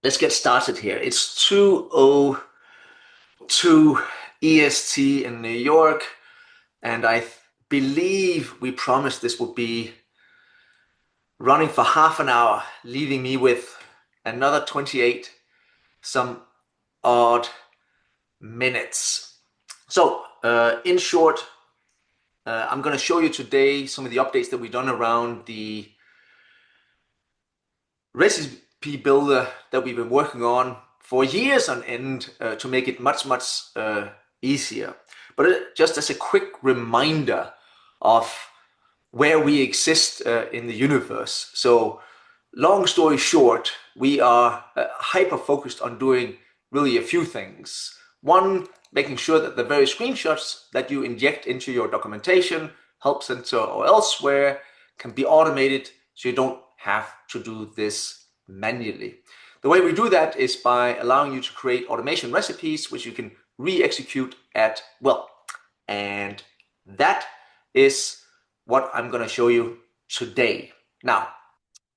let's get started here. It's 2:02 EST in New York, and I believe we promised this would be running for half an hour, leaving me with another 28 some odd minutes. So, in short, I'm going to show you today some of the updates that we've done around the recipe builder that we've been working on for years on end to make it much easier. But just as a quick reminder of where we exist in the universe. So long story short, we are hyper focused on doing really a few things. One, making sure that the very screenshots that you inject into your documentation, Help Center or elsewhere, can be automated so you don't have to do this manually. The way we do that is by allowing you to create automation recipes which you can re-execute at will. And that is what I'm going to show you today. Now,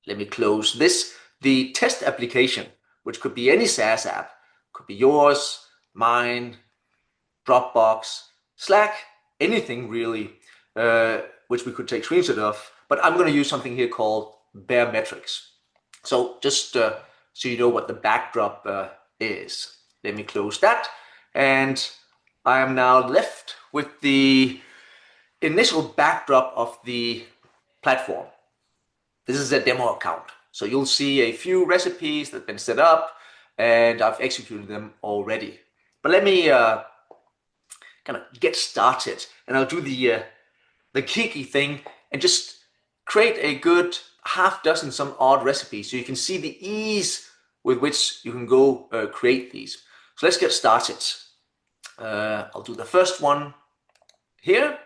let me close this. The test application, which could be any SaaS app, could be yours, mine, Dropbox, Slack, anything really, which we could take screenshot of. But I'm going to use something here called Bare Metrics. So just so you know what the backdrop is. Let me close that. And I am now left with the initial backdrop of the platform. This is a demo account. So you'll see a few recipes that have been set up and I've executed them already. But let me kind of get started, and I'll do the geeky thing and just create a good half dozen some odd recipes so you can see the ease with which you can go create these. So let's get started. I'll do the first one here.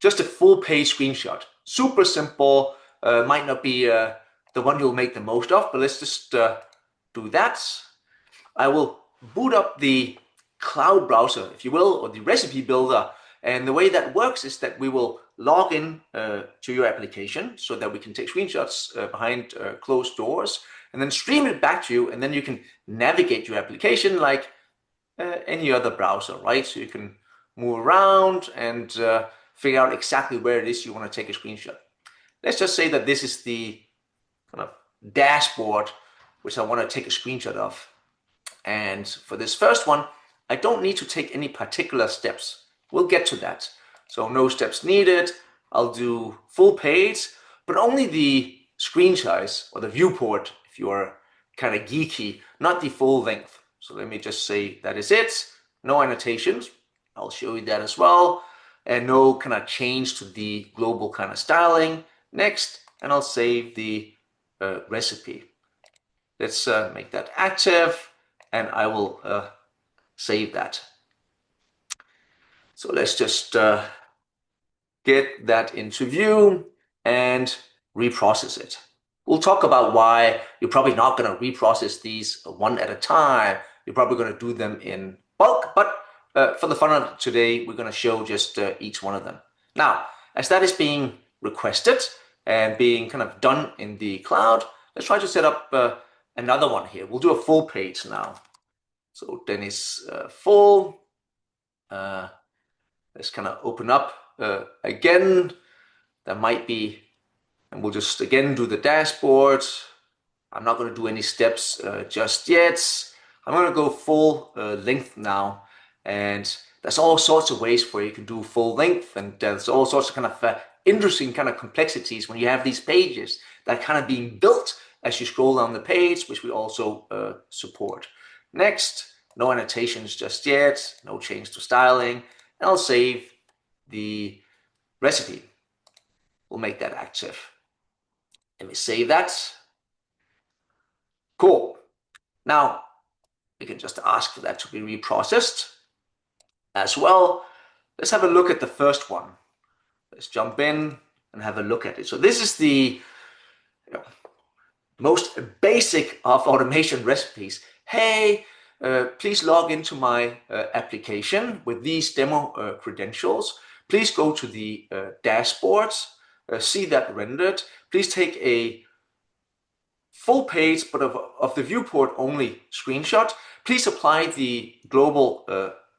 Just a full page screenshot. Super simple. Might not be the one you'll make the most of, but let's just do that. I will boot up the cloud browser, if you will, or the recipe builder. And the way that works is that we will log in to your application so that we can take screenshots behind closed doors and then stream it back to you. And then you can navigate your application like any other browser, right? So you can move around and figure out exactly where it is you want to take a screenshot. Let's just say that this is the kind of dashboard which I want to take a screenshot of. And for this first one, I don't need to take any particular steps. We'll get to that. So no steps needed. I'll do full page, but only the screen size or the viewport if you are kind of geeky, not the full length. So let me just say that is it. No annotations. I'll show you that as well. And no kind of change to the global kind of styling. Next, and I'll save the recipe. Let's make that active, and I will save that. So let's just get that into view and reprocess it. We'll talk about why you're probably not going to reprocess these one at a time. You're probably going to do them in bulk, but for the fun of today, we're going to show just each one of them. Now, as that is being requested and being kind of done in the cloud, let's try to set up another one here. We'll do a full page now. So Dennis full. Let's kind of open up again. There might be, and we'll just again do the dashboard. I'm not going to do any steps just yet. I'm going to go full length now. And there's all sorts of ways where you can do full length, and there's all sorts of kind of interesting kind of complexities when you have these pages that are kind of being built as you scroll down the page, which we also support. Next, no annotations just yet, no change to styling, and I'll save the recipe. We'll make that active. Let me save that. Cool. Now, we can just ask for that to be reprocessed as well. Let's have a look at the first one. Let's jump in and have a look at it. So this is the most basic of automation recipes. Hey, please log into my application with these demo credentials. Please go to the dashboards, see that rendered. Please take a full page, but of the viewport only screenshot, please apply the global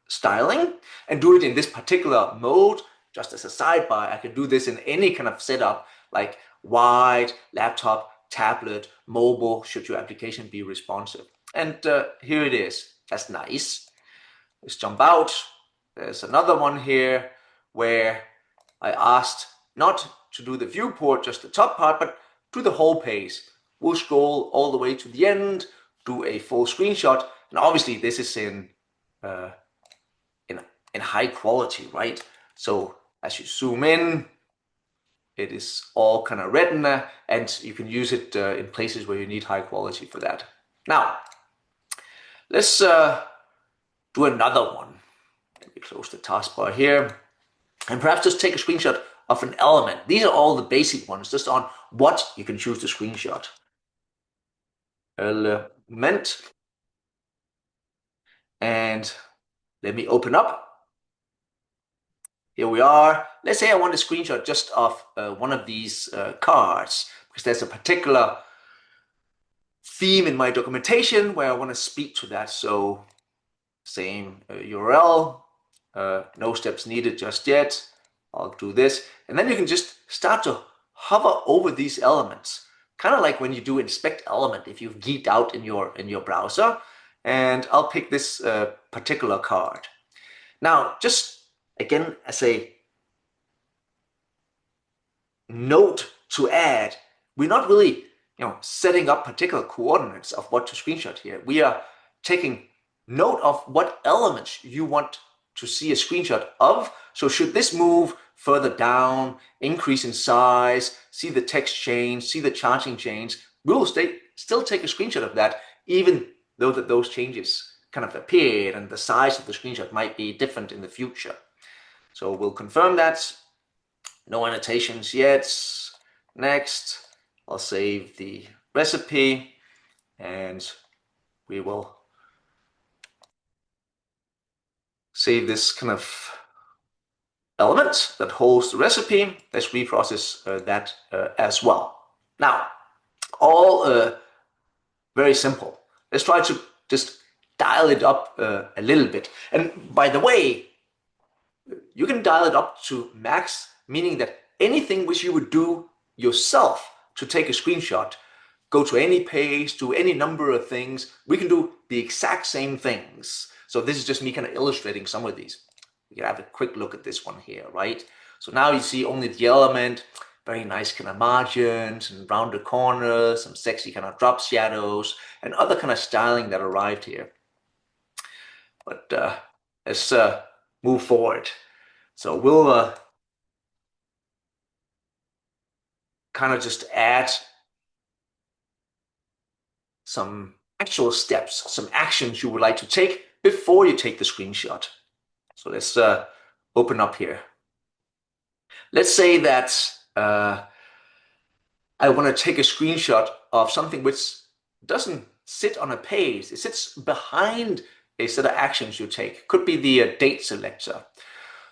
styling and do it in this particular mode. Just as a sidebar, I can do this in any kind of setup, like wide, laptop, tablet, mobile, should your application be responsive. And here it is. That's nice. Let's jump out. There's another one here where I asked not to do the viewport, just the top part, but do the whole page. We'll scroll all the way to the end, do a full screenshot, and obviously this is in high quality, right? So as you zoom in, it is all kind of retina, and you can use it in places where you need high quality for that. Now, let's do another one. Let me close the taskbar here, and perhaps just take a screenshot of an element. These are all the basic ones, just on what you can choose to screenshot. Element, and let me open up. Here we are. Let's say I want a screenshot just of one of these cards, because there's a particular theme in my documentation where I want to speak to that. So same URL, no steps needed just yet. I'll do this. And then you can just start to hover over these elements, kind of like when you do inspect element, if you've geeked out in your browser. And I'll pick this particular card. Now, just again, as a note to add, we're not really setting up particular coordinates of what to screenshot here. We are taking note of what elements you want to see a screenshot of. So should this move further down, increase in size, see the text change, see the charging change, we'll still take a screenshot of that, even though that those changes kind of appeared and the size of the screenshot might be different in the future. So we'll confirm that. No annotations yet. Next, I'll save the recipe, and we will save this kind of element that holds the recipe. Let's reprocess that as well. Now, all very simple. Let's try to just dial it up a little bit. And by the way, you can dial it up to max, meaning that anything which you would do yourself to take a screenshot, go to any page, do any number of things, we can do the exact same things. So this is just me kind of illustrating some of these. We can have a quick look at this one here, right? So now you see only the element, very nice kind of margins and rounded corners, some sexy kind of drop shadows, and other kind of styling that arrived here. But let's move forward. So we'll kind of just add some actual steps, some actions you would like to take before you take the screenshot. So let's open up here. Let's say that I want to take a screenshot of something which doesn't sit on a page. It sits behind a set of actions you take. Could be the date selector.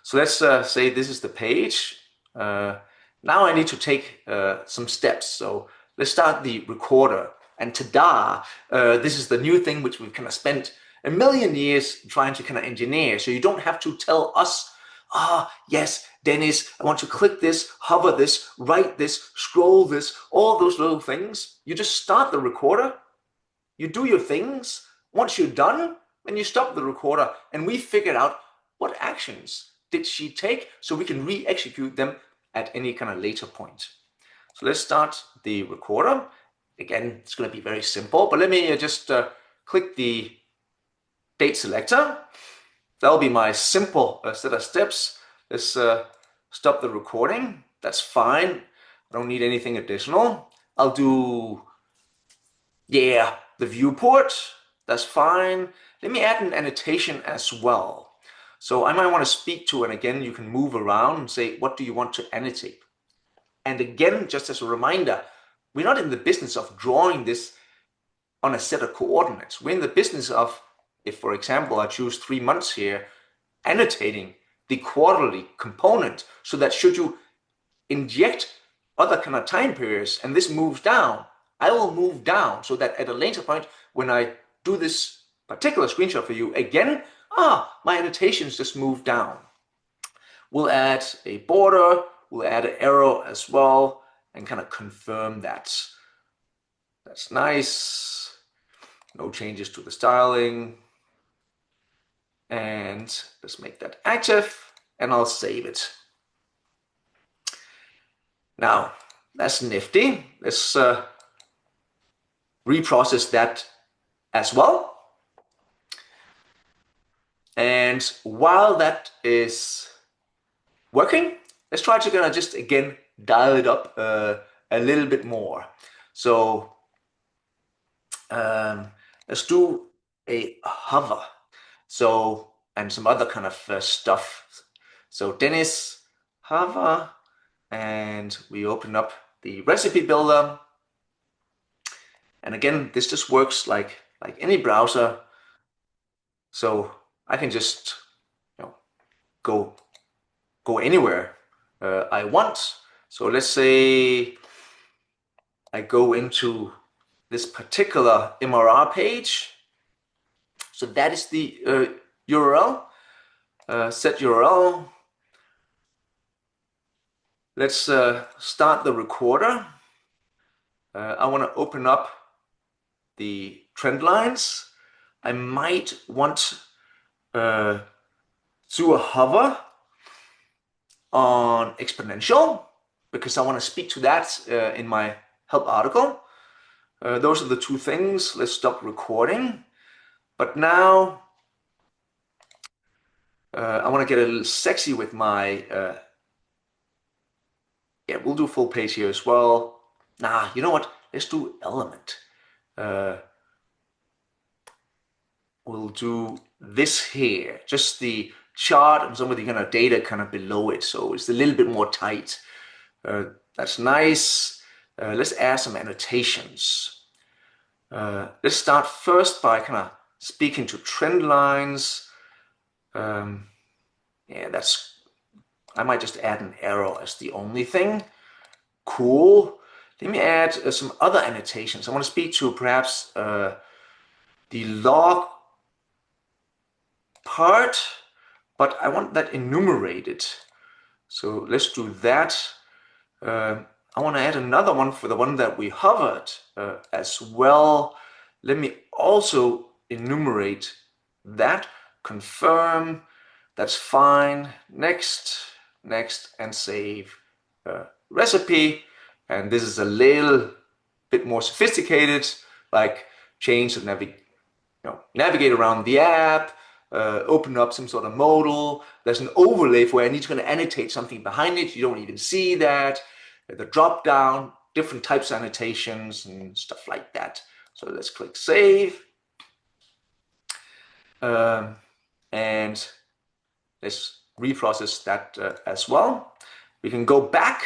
So let's say this is the page. Now I need to take some steps. So let's start the recorder. And ta-da, this is the new thing which we've kind of spent a million years trying to kind of engineer. So you don't have to tell us, yes, Dennis, I want to click this, hover this, write this, scroll this, all those little things. You just start the recorder, you do your things. Once you're done, then you stop the recorder, and we figured out what actions did she take so we can re-execute them at any kind of later point. So let's start the recorder. Again, it's going to be very simple, but let me just click the date selector. That'll be my simple set of steps. Let's stop the recording. That's fine. I don't need anything additional. I'll do, the viewport. That's fine. Let me add an annotation as well. So I might want to speak to, and again, you can move around and say, what do you want to annotate? And again, just as a reminder, we're not in the business of drawing this on a set of coordinates. We're in the business of, if for example, I choose 3 months here, annotating the quarterly component so that should you inject other kind of time periods and this moves down, I will move down so that at a later point, when I do this particular screenshot for you again, my annotations just move down. We'll add a border, we'll add an arrow as well, and kind of confirm that. That's nice. No changes to the styling. And let's make that active, and I'll save it. Now, that's nifty. Let's reprocess that as well. And while that is working, let's try to kind of just again dial it up a little bit more. So let's do a hover. So, and some other kind of stuff. So Dennis, hover, and we open up the recipe builder. And again, this just works like any browser. So I can just go anywhere I want. So let's say I go into this particular MRR page. So that is the URL, set URL. Let's start the recorder. I want to open up the trend lines. I might want to do a hover on exponential because I want to speak to that in my help article. Those are the two things. Let's stop recording. But now I want to get a little sexy with my, yeah, we'll do full page here as well. Nah, you know what? Let's do element. We'll do this here, just the chart and some of the kind of data kind of below it. So it's a little bit more tight. That's nice. Let's add some annotations. Let's start first by kind of speaking to trend lines. Yeah, I might just add an arrow as the only thing. Cool. Let me add some other annotations. I want to speak to perhaps the log part, but I want that enumerated. So let's do that. I want to add another one for the one that we hovered as well. Let me also enumerate that. Confirm. That's fine. Next, and save recipe. And this is a little bit more sophisticated, like change the navigate around the app, open up some sort of modal. There's an overlay for where I need to kind of annotate something behind it. You don't even see that. The drop down, different types of annotations and stuff like that. So let's click save. And let's reprocess that as well. We can go back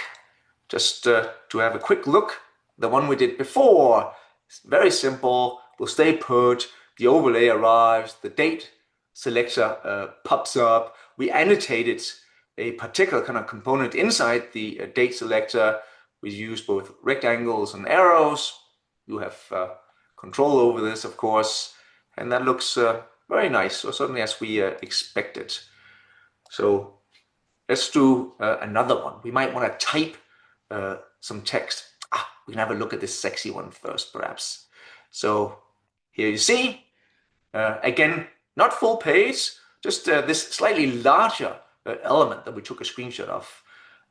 just to have a quick look. The one we did before, it's very simple. We'll stay put. The overlay arrives. The date selector pops up. We annotated a particular kind of component inside the date selector. We use both rectangles and arrows. You have control over this, of course, and that looks very nice, so certainly as we expected. So let's do another one. We might want to type some text. We can have a look at this sexy one first, perhaps. So here you see, again, not full page, just this slightly larger element that we took a screenshot of.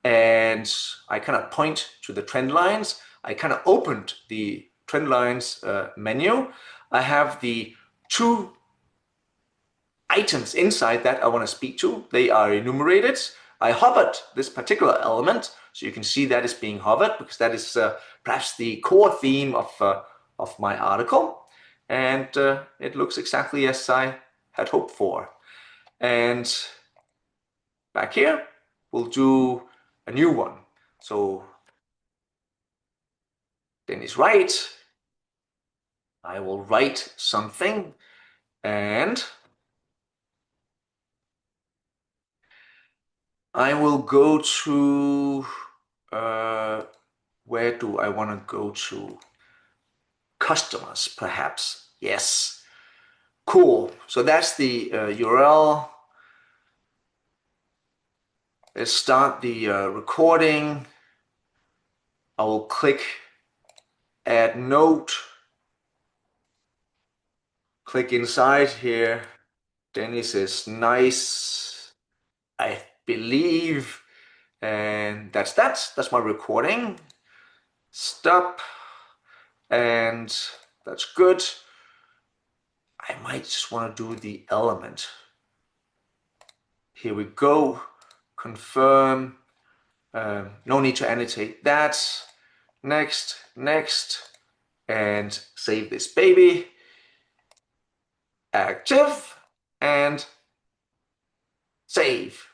And I kind of point to the trend lines. I kind of opened the trend lines menu. I have the two items inside that I want to speak to. They are enumerated. I hovered this particular element, so you can see that is being hovered because that is perhaps the core theme of my article. And it looks exactly as I had hoped for. And back here, we'll do a new one. So Dennis write. I will write something, and I will go to, where do I want to go to? customers, perhaps. Yes. Cool. So that's the URL. Let's start the recording. I will click add note. Click inside here. Dennis is nice, I believe. And that's that. That's my recording. Stop. And that's good. I might just want to do the element. Here we go. Confirm. No need to annotate that. Next, next. And save this baby. Active. And save.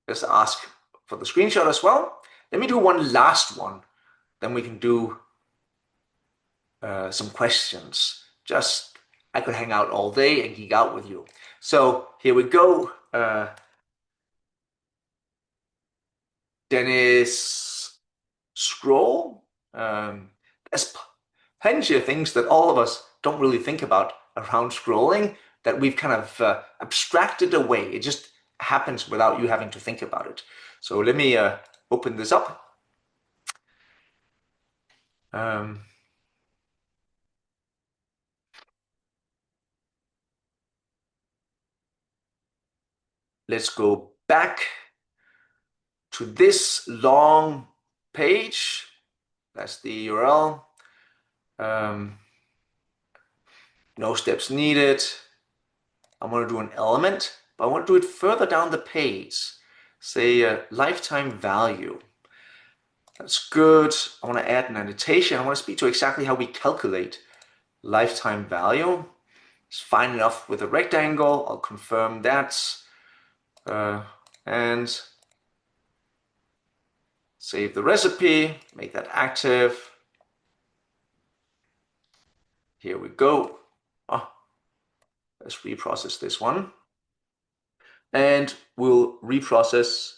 Let's ask for the screenshot as well. Let me do one last one. Then we can do some questions. Just, I could hang out all day and geek out with you. So here we go. Dennis scroll. There's plenty of things that all of us don't really think about around scrolling that we've kind of abstracted away. It just happens without you having to think about it. So let me open this up. Let's go back to this long page. That's the URL. No steps needed. I want to do an element, but I want to do it further down the page. Say lifetime value. That's good. I want to add an annotation. I want to speak to exactly how we calculate lifetime value. It's fine enough with a rectangle. I'll confirm that. And save the recipe, make that active. Here we go. Oh, let's reprocess this one. And we'll reprocess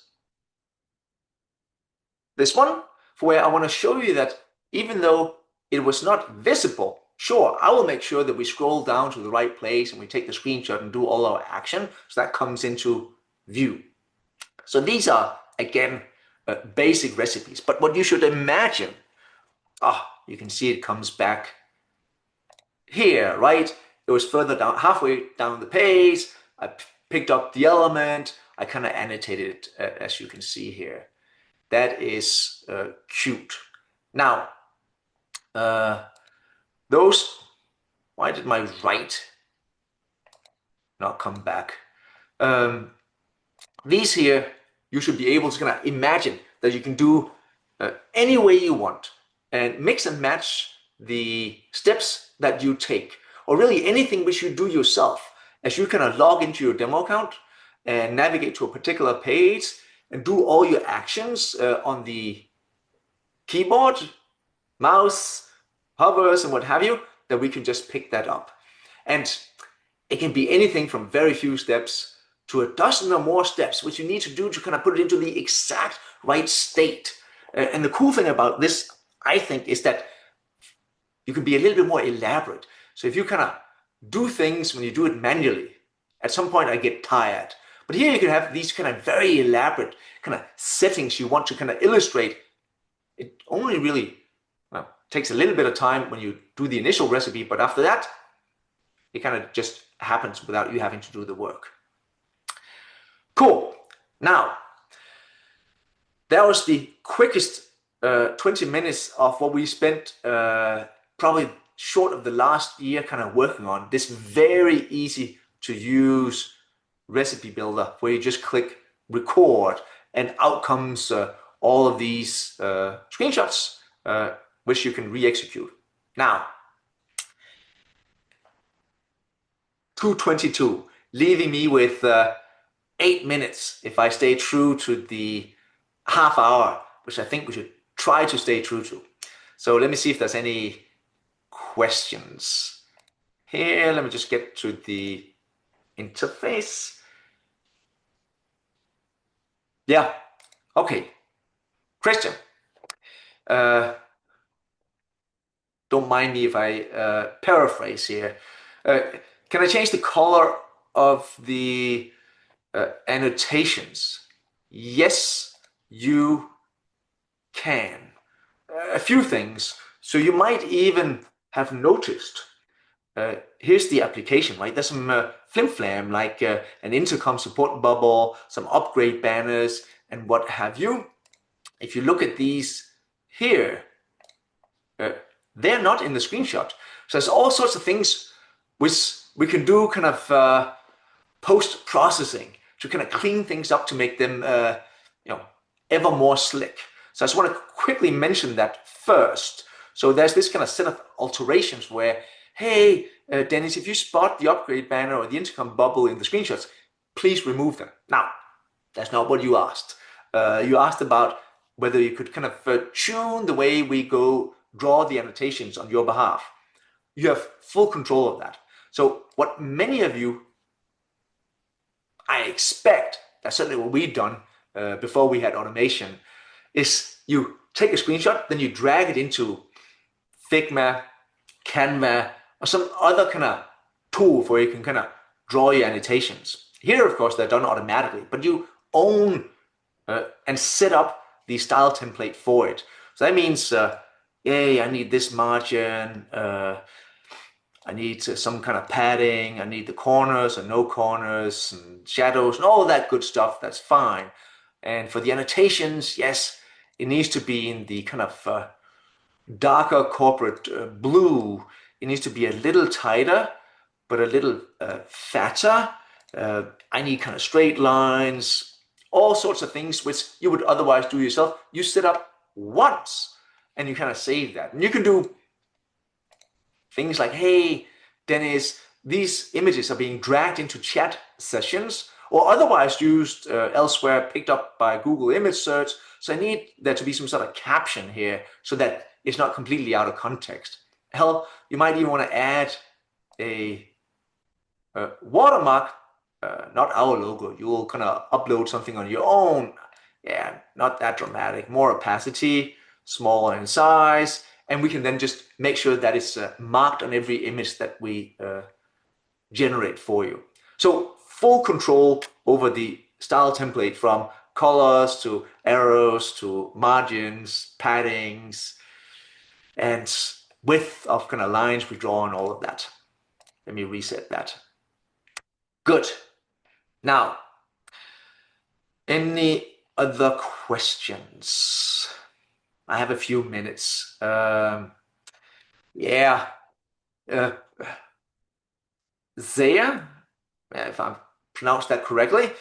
this one, for where I want to show you that even though it was not visible, sure, I will make sure that we scroll down to the right place and we take the screenshot and do all our action, so that comes into view. So these are, again, basic recipes. But what you should imagine, you can see it comes back here, right? It was further down, halfway down the page. I picked up the element. I kind of annotated it, as you can see here. That is cute. Now, why did my right not come back? These here, you should be able to kind of imagine that you can do any way you want and mix and match the steps that you take, or really anything which you do yourself, as you kind of log into your demo account and navigate to a particular page and do all your actions on the keyboard, mouse, hovers, and what have you, that we can just pick that up. And it can be anything from very few steps to a dozen or more steps, which you need to do to kind of put it into the exact right state. And the cool thing about this, I think, is that you can be a little bit more elaborate. So if you kind of do things when you do it manually, at some point I get tired. But here you can have these kind of very elaborate kind of settings you want to kind of illustrate. It only really takes a little bit of time when you do the initial recipe, but after that, it kind of just happens without you having to do the work. Cool. Now, that was the quickest 20 minutes of what we spent probably short of the last year kind of working on this very easy to use recipe builder, where you just click record and out comes all of these screenshots which you can re-execute. Now, 2:22, leaving me with 8 minutes if I stay true to the half hour, which I think we should try to stay true to. So let me see if there's any questions. Here, let me just get to the interface. Yeah, okay. Question. don't mind me if I paraphrase here. Can I change the color of the annotations? Yes, you can. A few things. So you might even have noticed, here's the application, right? There's some flim-flam, like an intercom support bubble, some upgrade banners, and what have you. If you look at these here, they're not in the screenshot. So there's all sorts of things which we can do kind of post-processing to kind of clean things up to make them ever more slick. So I just want to quickly mention that first. So there's this kind of set of alterations where, hey, Dennis, if you spot the upgrade banner or the intercom bubble in the screenshots, please remove them. Now, that's not what you asked. You asked about whether you could kind of tune the way we go draw the annotations on your behalf. You have full control of that. So what many of you, I expect, that's certainly what we've done before we had automation, is you take a screenshot, then you drag it into Figma, Canva, or some other kind of tool where you can kind of draw your annotations. Here, of course, they're done automatically, but you own and set up the style template for it. So that means, I need this margin, I need some kind of padding, I need the corners or no corners and shadows and all that good stuff. That's fine. And for the annotations, yes, it needs to be in the kind of darker corporate blue. It needs to be a little tighter, but a little fatter. I need kind of straight lines, all sorts of things which you would otherwise do yourself. You set up once and you kind of save that. And you can do things like, hey, Dennis, these images are being dragged into chat sessions or otherwise used elsewhere, picked up by Google image search. So I need there to be some sort of caption here so that it's not completely out of context. Hell, you might even want to add a watermark, not our logo. You will kind of upload something on your own. Yeah, not that dramatic, more opacity, smaller in size. And we can then just make sure that it's marked on every image that we generate for you. So full control over the style template, from colors to arrows to margins, paddings, and width of kind of lines we draw and all of that. Let me reset that. Good. Now, any other questions? I have a few minutes. Zaya, if I pronounced that correctly,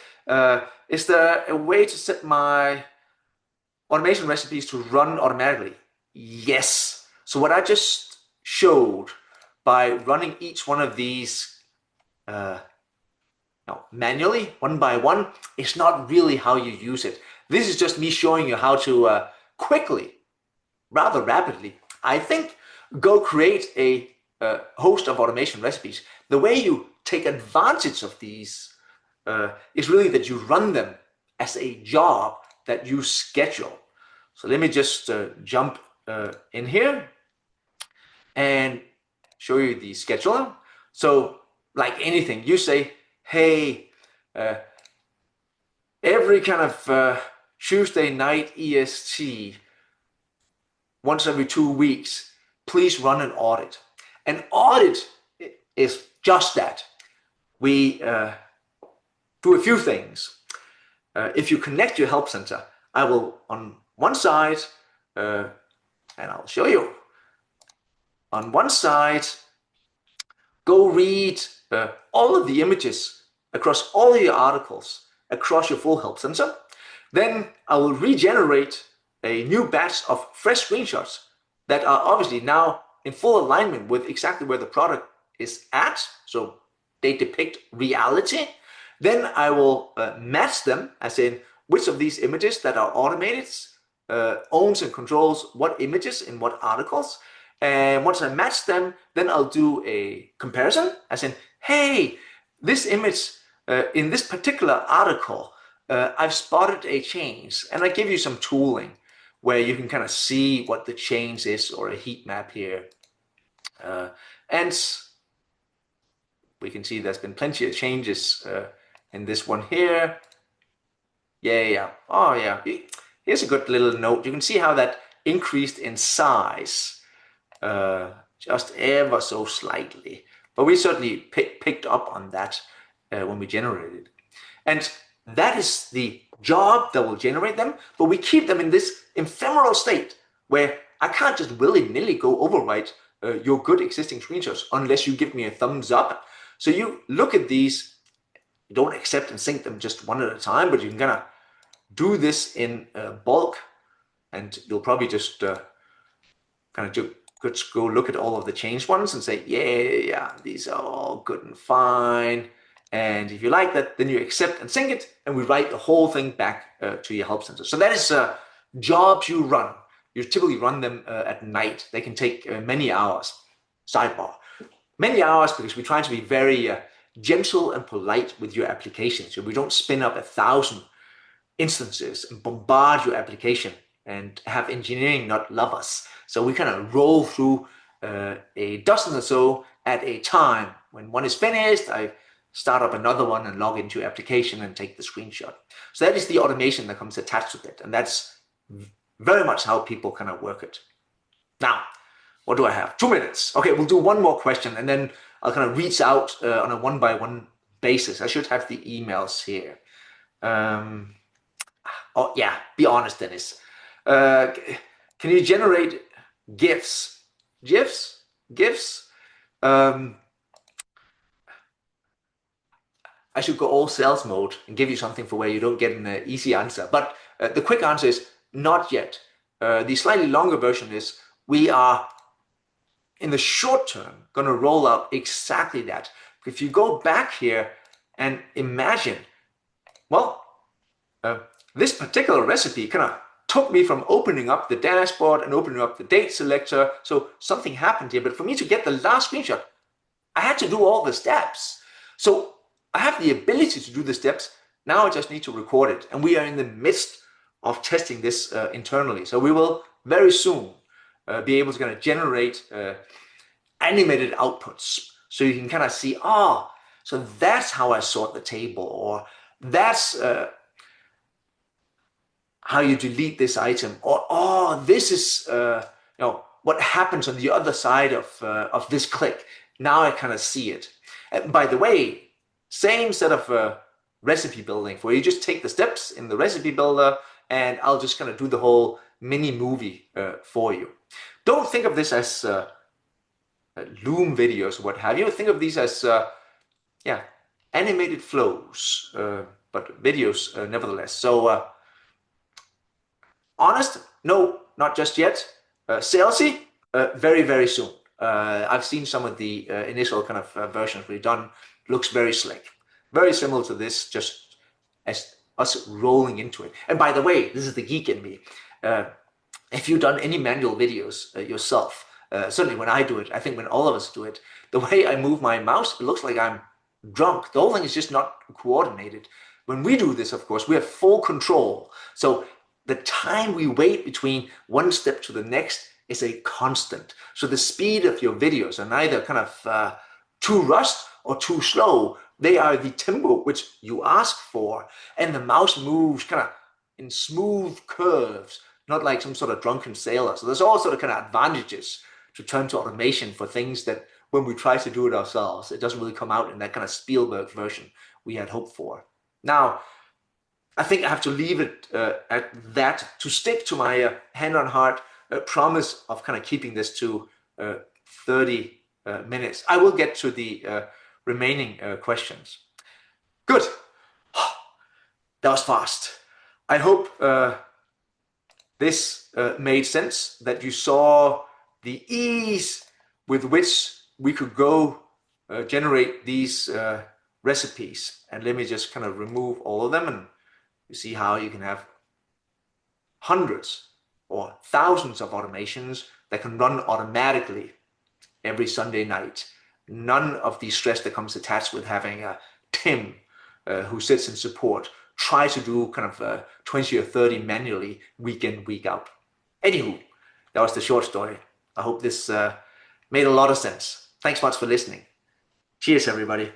is there a way to set my automation recipes to run automatically? Yes. So what I just showed by running each one of these manually, one by one, is not really how you use it. This is just me showing you how to quickly, rather rapidly, I think, go create a host of automation recipes. The way you take advantage of these is really that you run them as a job that you schedule. So let me just jump in here and show you the scheduler. So like anything, you say, hey, every kind of Tuesday night EST, once every 2 weeks, please run an audit. An audit is just that. We do a few things. If you connect your help center, I will on one side, and I'll show you. On one side, go read all of the images across all of your articles across your full help center. Then I will regenerate a new batch of fresh screenshots that are obviously now in full alignment with exactly where the product is at. So they depict reality. Then I will match them, as in which of these images that are automated owns and controls what images in what articles. And once I match them, then I'll do a comparison, as in, hey, this image in this particular article, I've spotted a change, and I give you some tooling. where you can kind of see what the change is, or a heat map here. And we can see there's been plenty of changes in this one here. Yeah. Oh, yeah. Here's a good little note. You can see how that increased in size just ever so slightly. But we certainly picked up on that when we generated. And that is the job that will generate them, but we keep them in this ephemeral state where I can't just willy-nilly go overwrite your good existing screenshots unless you give me a thumbs up. So you look at these, you don't accept and sync them just one at a time, but you can kind of do this in bulk, and you'll probably just kind of go look at all of the changed ones and say, yeah, these are all good and fine. And if you like that, then you accept and sync it, and we write the whole thing back to your help center. So that is jobs you run. You typically run them at night. They can take many hours. Sidebar. Many hours, because we try to be very gentle and polite with your application. So we don't spin up 1,000 instances and bombard your application and have engineering not love us. So we kind of roll through a dozen or so at a time. When one is finished, I start up another one and log into your application and take the screenshot. So that is the automation that comes attached with it. And that's very much how people kind of work it. Now, what do I have? 2 minutes. Okay, we'll do one more question, and then I'll kind of reach out on a one-by-one basis. I should have the emails here. Oh yeah, be honest, Dennis. Can you generate GIFs? GIFs? I should go all sales mode and give you something for where you don't get an easy answer. But the quick answer is not yet. The slightly longer version is we are, in the short term, going to roll out exactly that. If you go back here and imagine, well, this particular recipe kind of took me from opening up the dashboard and opening up the date selector. So something happened here. But for me to get the last screenshot, I had to do all the steps. So I have the ability to do the steps. Now I just need to record it. And we are in the midst of testing this internally. So we will very soon be able to kind of generate animated outputs. So you can kind of see, so that's how I sort the table, or that's how you delete this item, or this is what happens on the other side of this click. Now I kind of see it. And by the way, same set of recipe building, where you just take the steps in the recipe builder, and I'll just kind of do the whole mini movie for you. Don't think of this as Loom videos or what have you. Think of these as animated flows, but videos nevertheless. So honest, no, not just yet. Salesy, very, very soon. I've seen some of the initial kind of versions we've done. Looks very slick. Very similar to this, just as us rolling into it. And by the way, this is the geek in me. If you've done any manual videos yourself, certainly when I do it, I think when all of us do it, the way I move my mouse, it looks like I'm drunk. The whole thing is just not coordinated. When we do this, of course, we have full control. So the time we wait between one step to the next is a constant. So the speed of your videos are neither kind of too rushed or too slow. They are the tempo which you ask for, and the mouse moves kind of in smooth curves, not like some sort of drunken sailor. So there's all sort of kind of advantages to turn to automation for things that when we try to do it ourselves, it doesn't really come out in that kind of Spielberg version we had hoped for. Now, I think I have to leave it at that, to stick to my hand on heart promise of kind of keeping this to 30 minutes. I will get to the remaining questions. Good. That was fast. I hope this made sense, that you saw the ease with which we could go generate these recipes. And let me just kind of remove all of them, and you see how you can have hundreds or thousands of automations that can run automatically every Sunday night. None of the stress that comes attached with having a Tim who sits in support try to do kind of 20 or 30 manually week in, week out. Anywho, that was the short story. I hope this made a lot of sense. Thanks much for listening. Cheers, everybody.